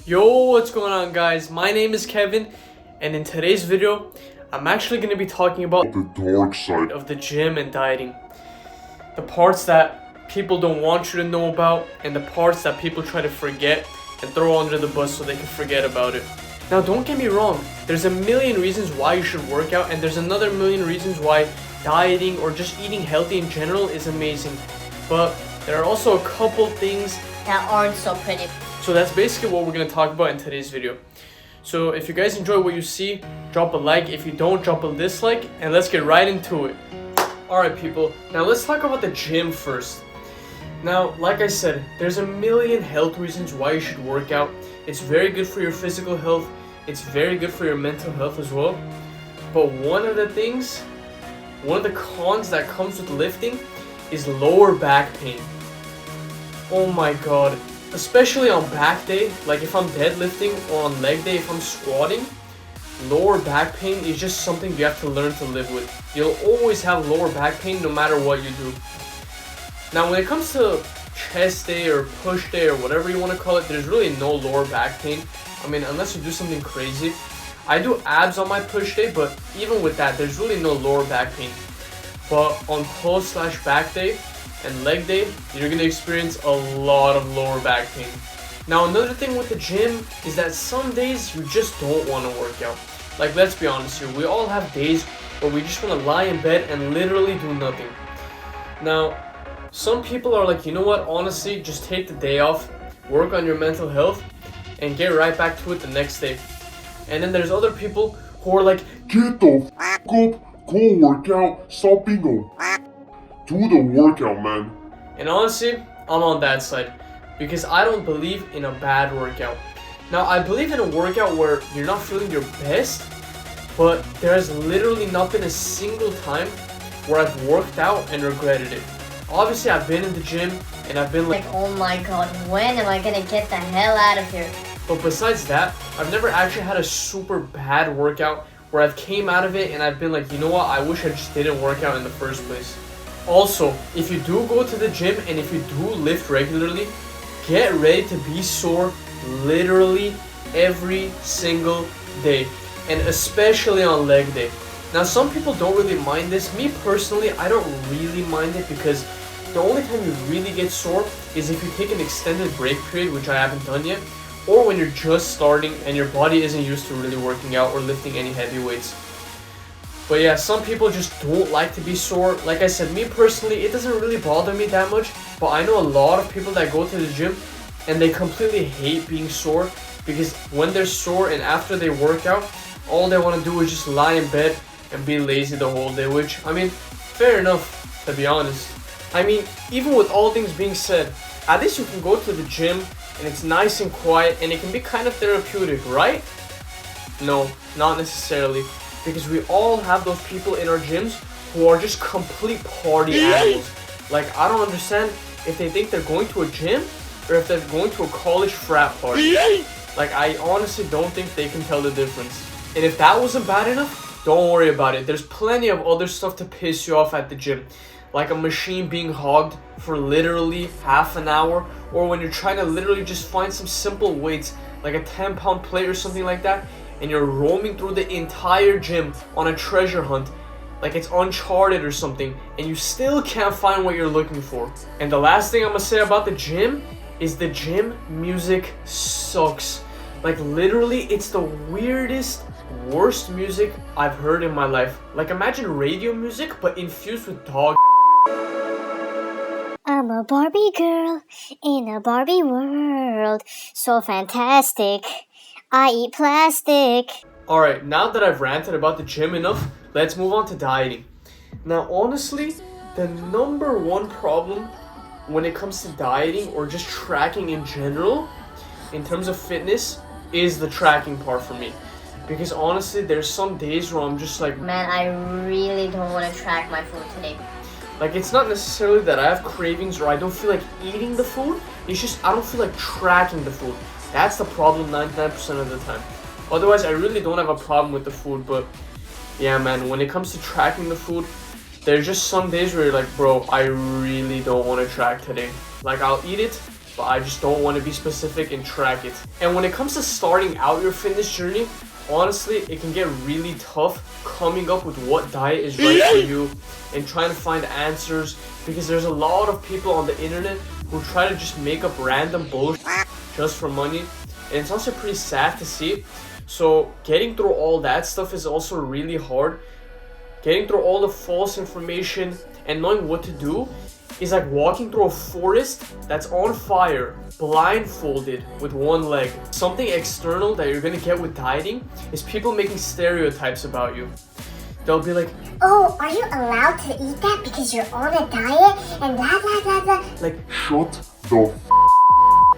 Yo, what's going on, guys? My name is Kevin, and in today's video, I'm actually going to be talking about the dark side of the gym and dieting. The parts that people don't want you to know about, and the parts that people try to forget and throw under the bus so they can forget about it. Now, don't get me wrong, there's a million reasons why you should work out, and there's another million reasons why dieting or just eating healthy in general is amazing. But there are also a couple things that aren't so pretty. So that's basically what we're going to talk about in today's video. So if you guys enjoy what you see, drop a like. If you don't, drop a dislike, and let's get right into it. Alright people, now let's talk about the gym first. Now, like I said, there's a million health reasons why you should work out. It's very good for your physical health. It's very good for your mental health as well. But one of the cons that comes with lifting is lower back pain. Oh my god. Especially on back day, like if I'm deadlifting, or on leg day if I'm squatting, lower back pain is just something you have to learn to live with. You'll always have lower back pain no matter what you do. Now when it comes to chest day or push day or whatever you want to call it, there's really no lower back pain. I mean, unless you do something crazy. I do abs on my push day, but even with that, there's really no lower back pain. But on pull/back day and leg day, you're going to experience a lot of lower back pain. Now another thing with the gym is that some days you just don't want to work out. Like, let's be honest here, we all have days where we just want to lie in bed and literally do nothing. Now, some people are like, you know what, honestly, just take the day off, work on your mental health, and get right back to it the next day. And then there's other people who are like, get the f*** up, go work out, stop being a do the workout, man. And honestly, I'm on that side because I don't believe in a bad workout. Now, I believe in a workout where you're not feeling your best, but there has literally not been a single time where I've worked out and regretted it. Obviously, I've been in the gym and I've been like, oh my god, when am I gonna get the hell out of here? But besides that, I've never actually had a super bad workout where I've came out of it and I've been like, you know what, I wish I just didn't work out in the first place. Also, if you do go to the gym and if you do lift regularly, get ready to be sore literally every single day, and especially on leg day. Now, some people don't really mind this. Me personally, I don't really mind it because the only time you really get sore is if you take an extended break period, which I haven't done yet, or when you're just starting and your body isn't used to really working out or lifting any heavy weights. But yeah, some people just don't like to be sore. Like I said, me personally, it doesn't really bother me that much. But I know a lot of people that go to the gym and they completely hate being sore because when they're sore and after they work out, all they want to do is just lie in bed and be lazy the whole day. Which, I mean, fair enough, to be honest. I mean, even with all things being said, at least you can go to the gym and it's nice and quiet and it can be kind of therapeutic, right? No, not necessarily. Because we all have those people in our gyms who are just complete party animals. Like, I don't understand if they think they're going to a gym or if they're going to a college frat party. Like, I honestly don't think they can tell the difference. And if that wasn't bad enough, don't worry about it. There's plenty of other stuff to piss you off at the gym. Like a machine being hogged for literally half an hour, or when you're trying to literally just find some simple weights, like a 10-pound plate or something like that, and you're roaming through the entire gym on a treasure hunt like it's Uncharted or something, and you still can't find what you're looking for. And the last thing I'm gonna say about the gym is the gym music sucks. Like, literally, it's the weirdest, worst music I've heard in my life. Like, imagine radio music but infused with dog. I'm a Barbie girl in a Barbie world, so fantastic. I eat plastic. Alright, now that I've ranted about the gym enough, let's move on to dieting. Now, honestly, the number one problem when it comes to dieting or just tracking in general, in terms of fitness, is the tracking part for me. Because honestly, there's some days where I'm just like, man, I really don't want to track my food today. Like, it's not necessarily that I have cravings or I don't feel like eating the food, it's just I don't feel like tracking the food. That's the problem 99% of the time. Otherwise, I really don't have a problem with the food, but yeah, man, when it comes to tracking the food, there's just some days where you're like, bro, I really don't want to track today. Like, I'll eat it, but I just don't want to be specific and track it. And when it comes to starting out your fitness journey, honestly, it can get really tough coming up with what diet is right for you and trying to find answers, because there's a lot of people on the internet who try to just make up random bullshit just for money, and it's also pretty sad to see. So getting through all that stuff is also really hard. Getting through all the false information and knowing what to do is like walking through a forest that's on fire, blindfolded with one leg. Something external that you're gonna get with dieting is people making stereotypes about you. They'll be like, oh, are you allowed to eat that because you're on a diet and blah blah blah blah? like, Shut the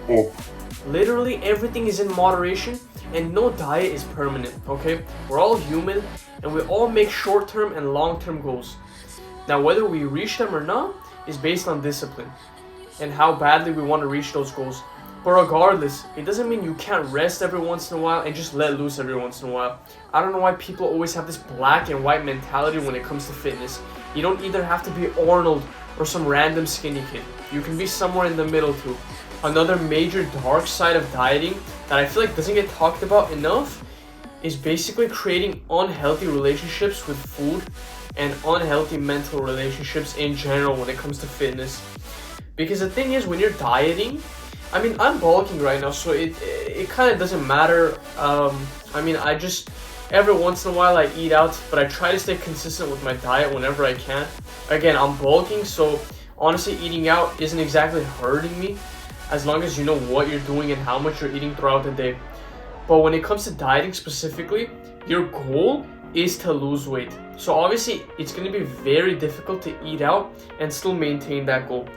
up. literally everything is in moderation and no diet is permanent, okay? We're all human and we all make short-term and long-term goals. Now, whether we reach them or not is based on discipline and how badly we want to reach those goals. But regardless, it doesn't mean you can't rest every once in a while and just let loose every once in a while. I don't know why people always have this black and white mentality when it comes to fitness. You don't either have to be Arnold or some random skinny kid. You can be somewhere in the middle too. Another major dark side of dieting that I feel like doesn't get talked about enough is basically creating unhealthy relationships with food and unhealthy mental relationships in general when it comes to fitness. Because the thing is, when you're dieting, I mean, I'm bulking right now, so it kind of doesn't matter. I mean, I just, every once in a while I eat out, but I try to stay consistent with my diet whenever I can. Again, I'm bulking, so honestly, eating out isn't exactly hurting me as long as you know what you're doing and how much you're eating throughout the day. But when it comes to dieting specifically, your goal is to lose weight. So obviously, it's going to be very difficult to eat out and still maintain that goal.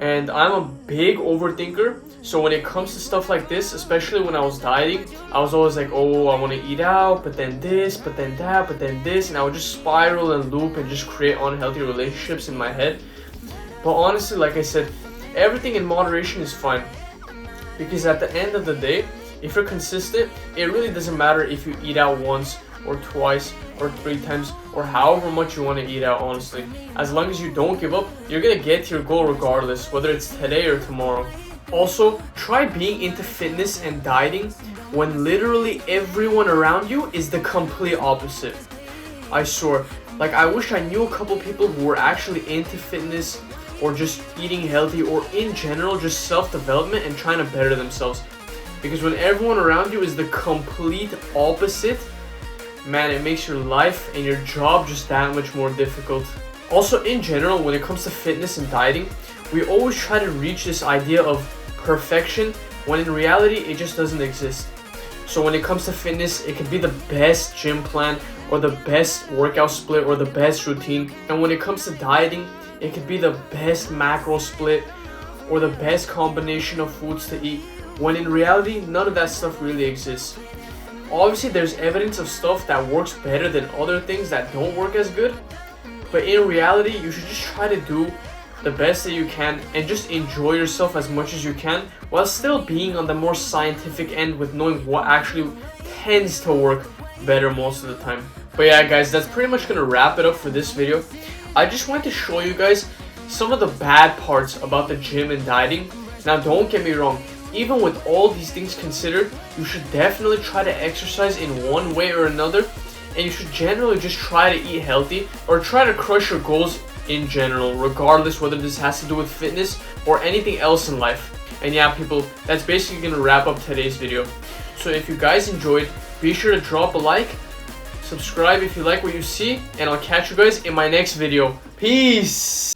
And I'm a big overthinker, so when it comes to stuff like this, especially when I was dieting, I was always like, oh, I want to eat out, but then this, but then that, but then this, and I would just spiral and loop and just create unhealthy relationships in my head. But honestly, like I said, everything in moderation is fine, because at the end of the day, if you're consistent, it really doesn't matter if you eat out once or twice or 3 times or however much you want to eat out, honestly. As long as you don't give up, you're gonna get to your goal regardless, whether it's today or tomorrow. Also, try being into fitness and dieting when literally everyone around you is the complete opposite. I swear, like, I wish I knew a couple people who were actually into fitness or just eating healthy or in general just self-development and trying to better themselves. Because when everyone around you is the complete opposite, man, it makes your life and your job just that much more difficult. Also, in general, when it comes to fitness and dieting, we always try to reach this idea of perfection when in reality it just doesn't exist. So when it comes to fitness, it could be the best gym plan or the best workout split or the best routine. And when it comes to dieting, it could be the best macro split or the best combination of foods to eat, when in reality, none of that stuff really exists. Obviously, there's evidence of stuff that works better than other things that don't work as good, but in reality, you should just try to do the best that you can and just enjoy yourself as much as you can while still being on the more scientific end with knowing what actually tends to work better most of the time. But yeah, guys, that's pretty much gonna wrap it up for this video. I just wanted to show you guys some of the bad parts about the gym and dieting. Now, don't get me wrong, even with all these things considered, you should definitely try to exercise in one way or another, and you should generally just try to eat healthy or try to crush your goals in general, regardless whether this has to do with fitness or anything else in life. And yeah, people, that's basically gonna wrap up today's video. So if you guys enjoyed, be sure to drop a like, subscribe if you like what you see, and I'll catch you guys in my next video. Peace!